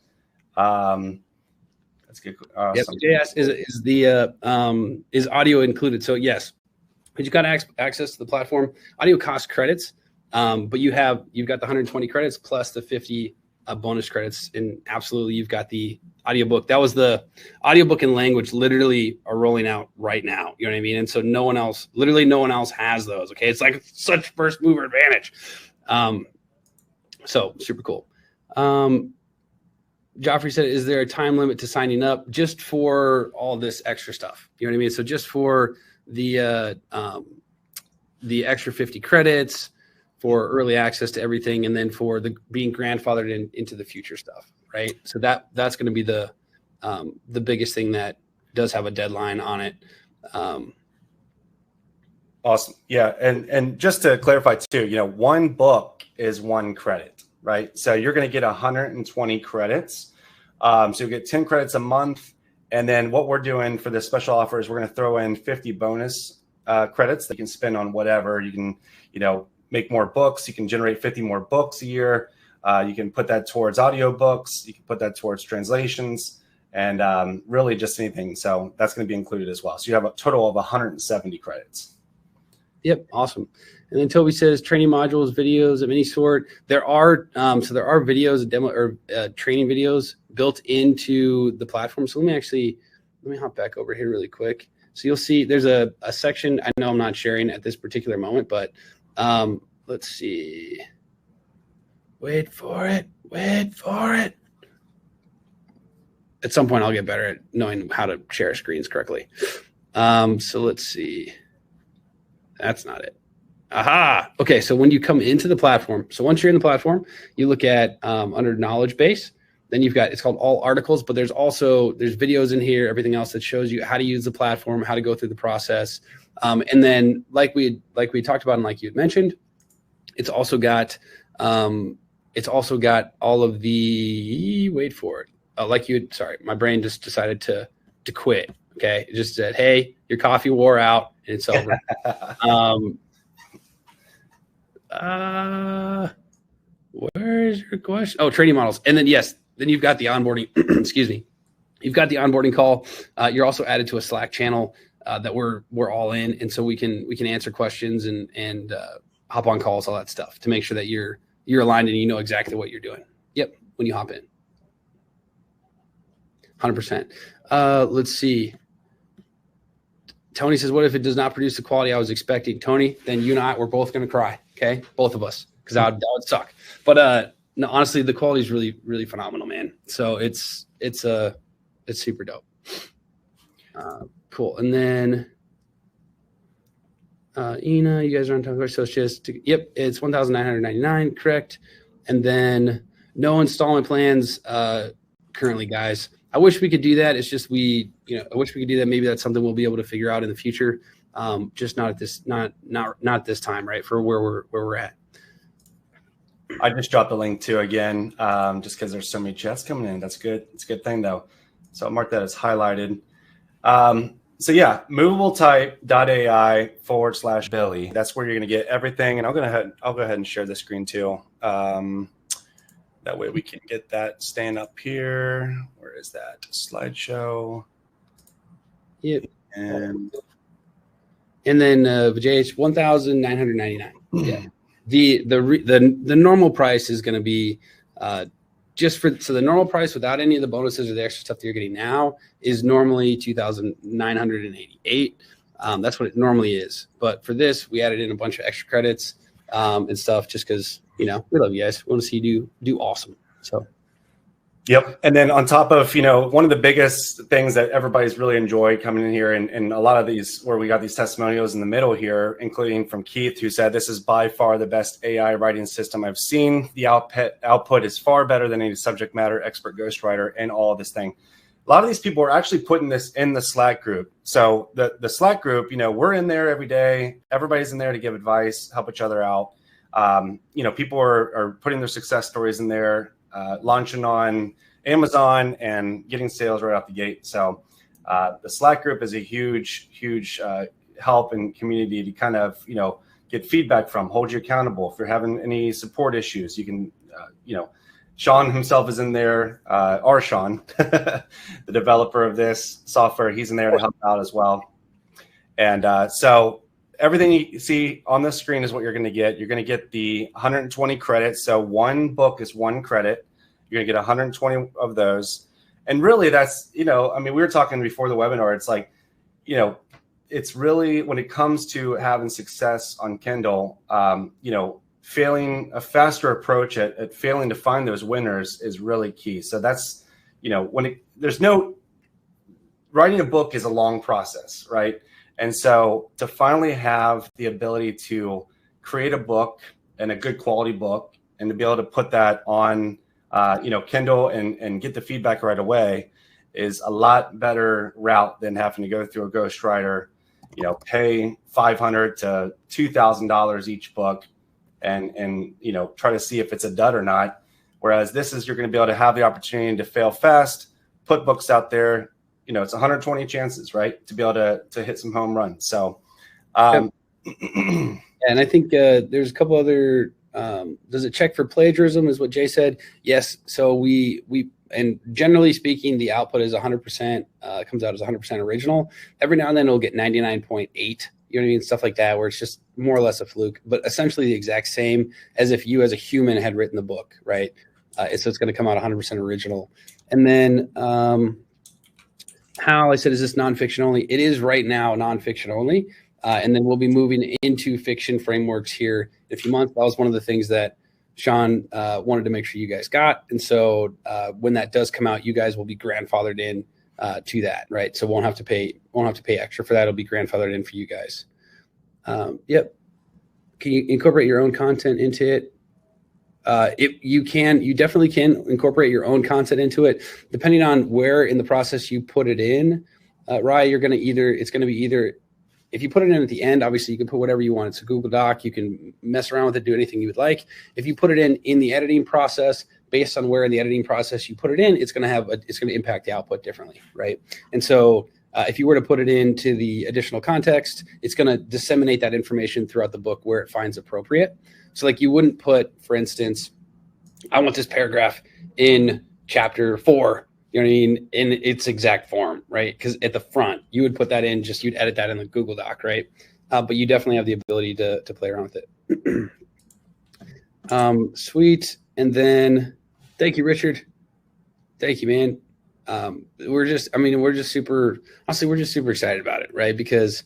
That's good. Yep. Jay asked, is audio included? So yes, but you got access to the platform. Audio costs credits, but you've got the 120 credits plus the 50 bonus credits, and absolutely you've got the audiobook. That was the audiobook and language literally are rolling out right now. You know what I mean? And so no one else has those. Okay, it's like such first mover advantage. So super cool. Joffrey said, is there a time limit to signing up just for all this extra stuff? You know what I mean? So just for the extra 50 credits for early access to everything, and then for the being grandfathered into the future stuff, right? So that's going to be the the biggest thing that does have a deadline on it. Awesome. Yeah. And just to clarify too, one book is 1 credit, right? So you're going to get 120 credits. So you get 10 credits a month. And then what we're doing for this special offer is we're going to throw in 50 bonus credits that you can spend on whatever. You can, make more books. You can generate 50 more books a year. You can put that towards audiobooks. You can put that towards translations and really just anything. So that's going to be included as well. So you have a total of 170 credits. Yep. Awesome. And then Toby says training modules, videos of any sort. There are videos, demo or training videos built into the platform. So let me hop back over here really quick. So you'll see there's a section. I know I'm not sharing at this particular moment, but let's see. Wait for it. At some point, I'll get better at knowing how to share screens correctly. So let's see. That's not it. Aha. Okay. So when you come into the platform, so once you're in the platform, you look at under knowledge base, then it's called all articles, but there's videos in here, everything else that shows you how to use the platform, how to go through the process. And then like we talked about, and like you had mentioned, it's also got all of the, wait for it. Sorry, my brain just decided to quit. Okay. It just said, hey, your coffee wore out and it's over. Where is your question? Oh, training models. And then, then you've got the onboarding, excuse me. You've got the onboarding call. You're also added to a Slack channel that we're all in. And so we can answer questions and hop on calls, all that stuff to make sure that you're aligned and you know exactly what you're doing. Yep. When you hop in. 100%. Let's see. Tony says, what if it does not produce the quality I was expecting? Tony, then you and I, we're both going to cry. Okay. Both of us. Cause that would suck. But, no, honestly, the quality is really, really phenomenal, man. So it's super dope. Cool. And then, Ina, you guys are on top of our associates. Yep. It's 1,999. Correct. And then no installment plans, currently, guys. I wish we could do that. It's just I wish we could do that. Maybe that's something we'll be able to figure out in the future. Just not at this time, right? For where we're at. I just dropped the link too again, just because there's so many chats coming in. That's good. It's a good thing though. So I'll mark that as highlighted. So yeah, movabletype.ai/Billy. That's where you're going to get everything. And I'll go ahead and share the screen too. That way we can get that stand up here. Where is that slideshow? Yep. And then Vijay, 1,999. Yeah. The normal price is going to be so the normal price without any of the bonuses or the extra stuff that you're getting now is normally 2,988. That's what it normally is. But for this, we added in a bunch of extra credits and stuff just because, we love you guys. We want to see you do awesome. So. Yep. And then on top of, one of the biggest things that everybody's really enjoyed coming in here and a lot of these where we got these testimonials in the middle here, including from Keith, who said, this is by far the best AI writing system I've seen. The output is far better than any subject matter expert ghostwriter and all of this thing. A lot of these people are actually putting this in the Slack group. So the Slack group, we're in there every day. Everybody's in there to give advice, help each other out. People are putting their success stories in there. Launching on Amazon and getting sales right out the gate. So the Slack group is a huge help and community to kind of, get feedback from, hold you accountable. If you're having any support issues, you can, Sean himself is in there, our Sean, the developer of this software, he's in there to help out as well. And so everything you see on the screen is what you're going to get. You're going to get the 120 credits. So one book is 1 credit. You're going to get 120 of those. And really that's, we were talking before the webinar. It's like, it's really when it comes to having success on Kindle, failing a faster approach at failing to find those winners is really key. So that's, writing a book is a long process, right? And so to finally have the ability to create a book and a good quality book and to be able to put that on, Kindle and get the feedback right away is a lot better route than having to go through a ghostwriter, pay $500 to $2,000 each book and try to see if it's a dud or not. Whereas this is, you're going to be able to have the opportunity to fail fast, put books out there. It's 120 chances, right, to be able to hit some home runs. So, and I think there's a couple other. Does it check for plagiarism? Is what Jay said. Yes. So we and generally speaking, the output is 100%. Comes out as 100% original. Every now and then it'll get 99.8. You know what I mean? Stuff like that, where it's just more or less a fluke, but essentially the exact same as if you as a human had written the book, right? So it's going to come out 100% original. And then Hal, I said, is this nonfiction only? It is right now nonfiction only. And then we'll be moving into fiction frameworks here in a few months. That was one of the things that Sean wanted to make sure you guys got. And so when that does come out, you guys will be grandfathered in to that, right? So won't have to pay extra for that. It'll be grandfathered in for you guys. Yep. Can you incorporate your own content into it? You definitely can incorporate your own content into it, depending on where in the process you put it in. Rye, it's going to be either, if you put it in at the end, obviously you can put whatever you want. It's a Google Doc. You can mess around with it, do anything you would like. If you put it in the editing process, based on where in the editing process you put it in, it's going to impact the output differently, right? And so if you were to put it into the additional context, it's going to disseminate that information throughout the book where it finds appropriate. So like you wouldn't put, for instance, I want this paragraph in chapter 4, you know what I mean, in its exact form, right? Because at the front, you would put that in, you'd edit that in the Google Doc, right? But you definitely have the ability to play around with it. Sweet. And then thank you, Richard. Thank you, man. We're just super excited about it, right? Because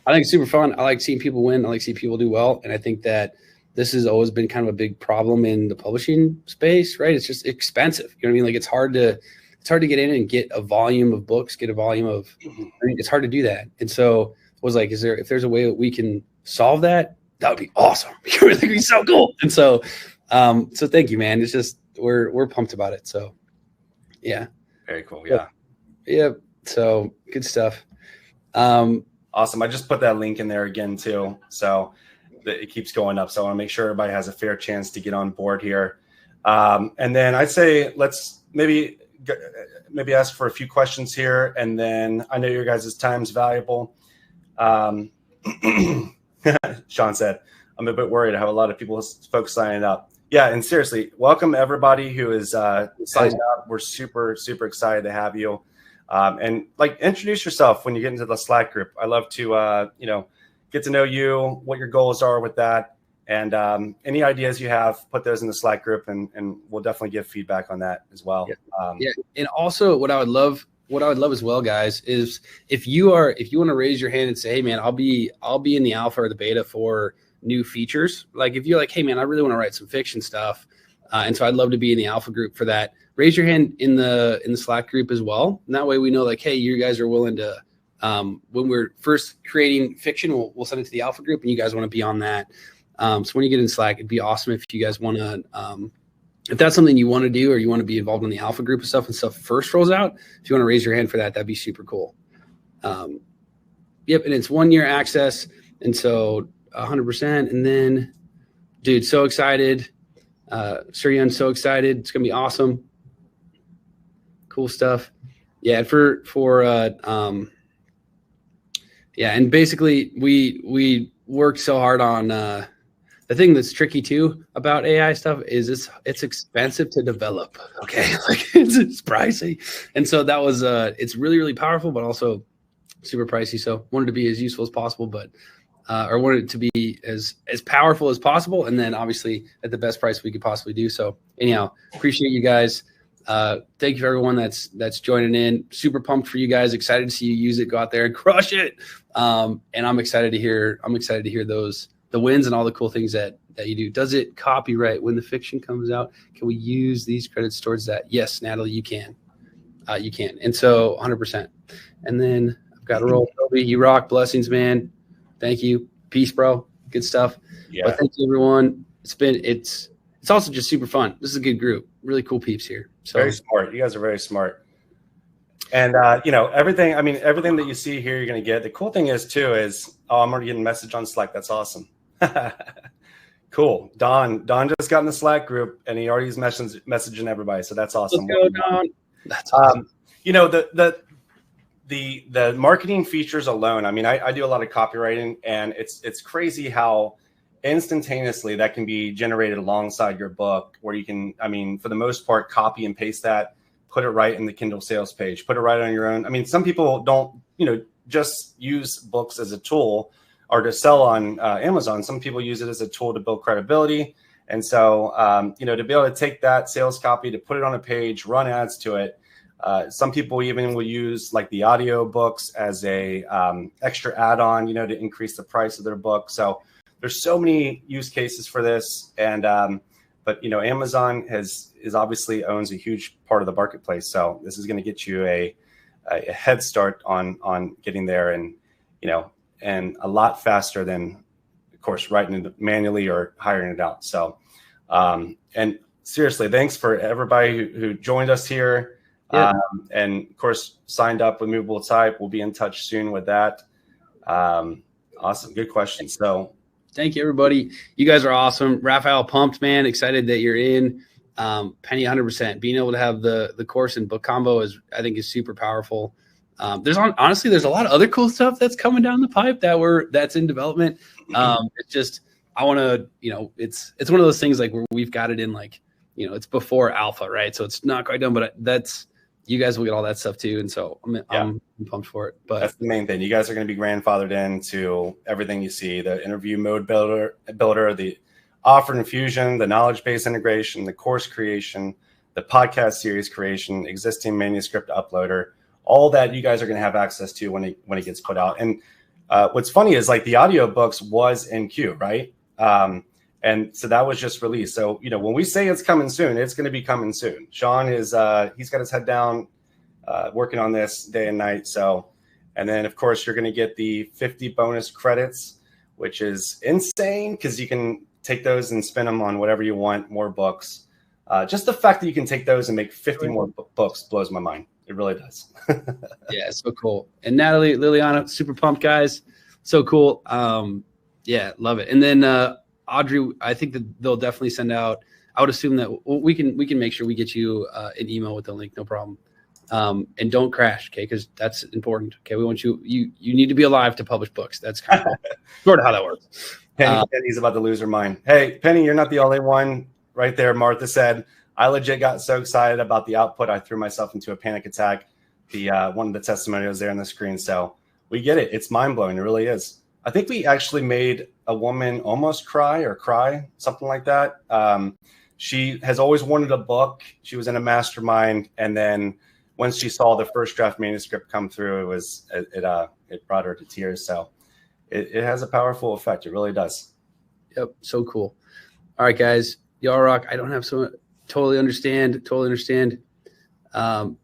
I think it's super fun. I like seeing people win. I like seeing people do well. And I think that this has always been kind of a big problem in the publishing space, right? It's just expensive. You know what I mean? Like it's hard to get in and get a volume of books, it's hard to do that. And so I was like, if there's a way that we can solve that, that would be awesome. It would be so cool. And so, so thank you, man. It's just, we're pumped about it. So yeah. Very cool. Yeah. Yeah. So good stuff. Awesome. I just put that link in there again too. So it keeps going up. So I want to make sure everybody has a fair chance to get on board here. And then I'd say let's maybe ask for a few questions here. And then I know your guys' time's valuable. Sean said, I'm a bit worried. I have a lot of folks signing up. Yeah. And seriously, welcome everybody who is signed up. We're super, super excited to have you. And introduce yourself when you get into the Slack group. I love to, get to know you, what your goals are with that. And any ideas you have, put those in the Slack group and we'll definitely give feedback on that as well. Yeah. And also what I would love as well, guys, is if you want to raise your hand and say, hey man, I'll be in the alpha or the beta for new features. Like if you're like, hey man, I really want to write some fiction stuff. And so I'd love to be in the alpha group for that. Raise your hand in the Slack group as well. And that way we know like, hey, you guys are willing to, when we're first creating fiction, we'll send it to the alpha group and you guys want to be on that. So when you get in Slack, it'd be awesome if you guys want to, if that's something you want to do or you want to be involved in the alpha group and stuff first rolls out, if you want to raise your hand for that, that'd be super cool. Yep. And it's 1 year access. And so 100%. And then, dude, so excited. Suryan, so excited. It's going to be awesome. Cool stuff. Yeah. And and basically we worked so hard on, the thing that's tricky too about AI stuff is it's expensive to develop. Okay. Like it's pricey. And so that was, it's really, really powerful, but also super pricey. So wanted to be as useful as possible, but, or wanted it to be as powerful as possible. And then obviously at the best price we could possibly do. So anyhow, appreciate you guys. Thank you for everyone that's joining in. Super pumped for you guys. Excited to see you use it, go out there and crush it. And I'm excited to hear the wins and all the cool things that you do. Does it copyright when the fiction comes out? Can we use these credits towards that? Yes, Natalie, you can. You can. And so 100%. And then I've got to roll. Toby, you rock. Blessings, man. Thank you. Peace, bro. Good stuff. Yeah. But thank you, everyone. It's also just super fun. This is a good group. Really cool peeps here. So very smart. You guys are very smart. And everything. I mean, everything that you see here, you're going to get. The cool thing is too is, I'm already getting a message on Slack. That's awesome. Cool. Don just got in the Slack group, and he already is messaging everybody. So that's awesome. Let's go, Don. That's awesome. The marketing features alone. I mean, I do a lot of copywriting, and it's crazy how instantaneously that can be generated alongside your book, where you can, I mean, for the most part, copy and paste that. Put it right in the Kindle sales page, put it right on your own. I mean, some people don't, just use books as a tool or to sell on Amazon. Some people use it as a tool to build credibility. And so, to be able to take that sales copy, to put it on a page, run ads to it. Some people even will use like the audio books as a extra add-on, to increase the price of their book. So there's so many use cases for this. And, but Amazon is obviously owns a huge part of the marketplace, so this is going to get you a head start on getting there, and and a lot faster than, of course, writing it manually or hiring it out. So, and seriously, thanks for everybody who joined us here, and of course signed up with Movable Type. We'll be in touch soon with that. Awesome, good question. So. Thank you, everybody. You guys are awesome. Raphael, pumped, man. Excited that you're in. Penny, 100%. Being able to have the course and book combo I think is super powerful. Honestly, there's a lot of other cool stuff that's coming down the pipe that's in development. It's just, I want to, it's one of those things like where we've got it in like, it's before alpha, right? So it's not quite done, but you guys will get all that stuff too. And so I'm pumped for it. But that's the main thing. You guys are going to be grandfathered into everything you see: the interview mode builder, the offer infusion, the knowledge base integration, the course creation, the podcast series creation, existing manuscript uploader, all that you guys are going to have access to when it gets put out. And what's funny is like the audiobooks was in queue, right? And so that was just released. So, when we say it's coming soon, it's going to be coming soon. Sean is, he's got his head down, working on this day and night. So, and then of course you're going to get the 50 bonus credits, which is insane because you can take those and spend them on whatever you want, more books. Just the fact that you can take those and make 50 more books blows my mind. It really does. Yeah, so cool. And Natalie, Liliana, super pumped, guys. So cool. Yeah, love it. And then, Audrey, I think that they'll definitely send out. I would assume that we can make sure we get you an email with the link, no problem. And don't crash, okay? Because that's important. Okay, we want you need to be alive to publish books. That's kind of sort of how that works. Penny's about to lose her mind. Hey, Penny, you're not the only one right there. Martha said, I legit got so excited about the output, I threw myself into a panic attack. The one of the testimonials there on the screen. So we get it. It's mind blowing. It really is. I think we actually made a woman almost cry, something like that. She has always wanted a book. She was in a mastermind, and then once she saw the first draft manuscript come through, it brought her to tears. So it has a powerful effect. It really does. Yep, so cool. All right, guys, y'all rock. I don't have so totally understand.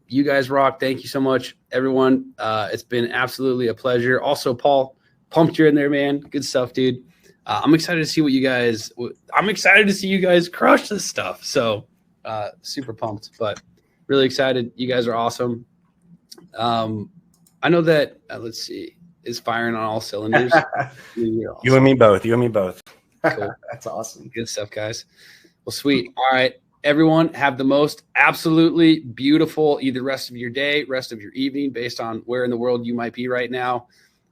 You guys rock. Thank you so much, everyone. It's been absolutely a pleasure. Also, Paul, pumped you're in there, man. Good stuff, dude. I'm excited to see you guys crush this stuff. So super pumped, but really excited. You guys are awesome. I know that, let's see, is firing on all cylinders. Awesome. You and me both. Cool. That's awesome. Good stuff, guys. Well, sweet. All right. Everyone have the most absolutely beautiful either rest of your day, rest of your evening, based on where in the world you might be right now.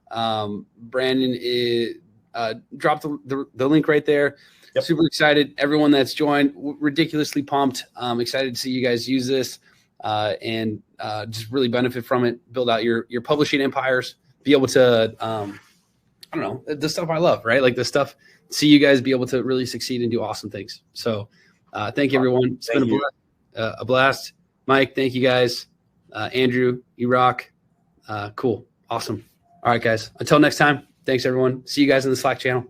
Brandon dropped the link right there. Yep. Super excited. Everyone that's joined, ridiculously pumped. Excited to see you guys use this and just really benefit from it. Build out your publishing empires. Be able to, I don't know, the stuff I love, right? Like the stuff. See you guys be able to really succeed and do awesome things. So, thank you, everyone. It's been a blast. Mike, thank you guys. Andrew, you rock. Cool. Awesome. All right, guys. Until next time, thanks, everyone. See you guys in the Slack channel.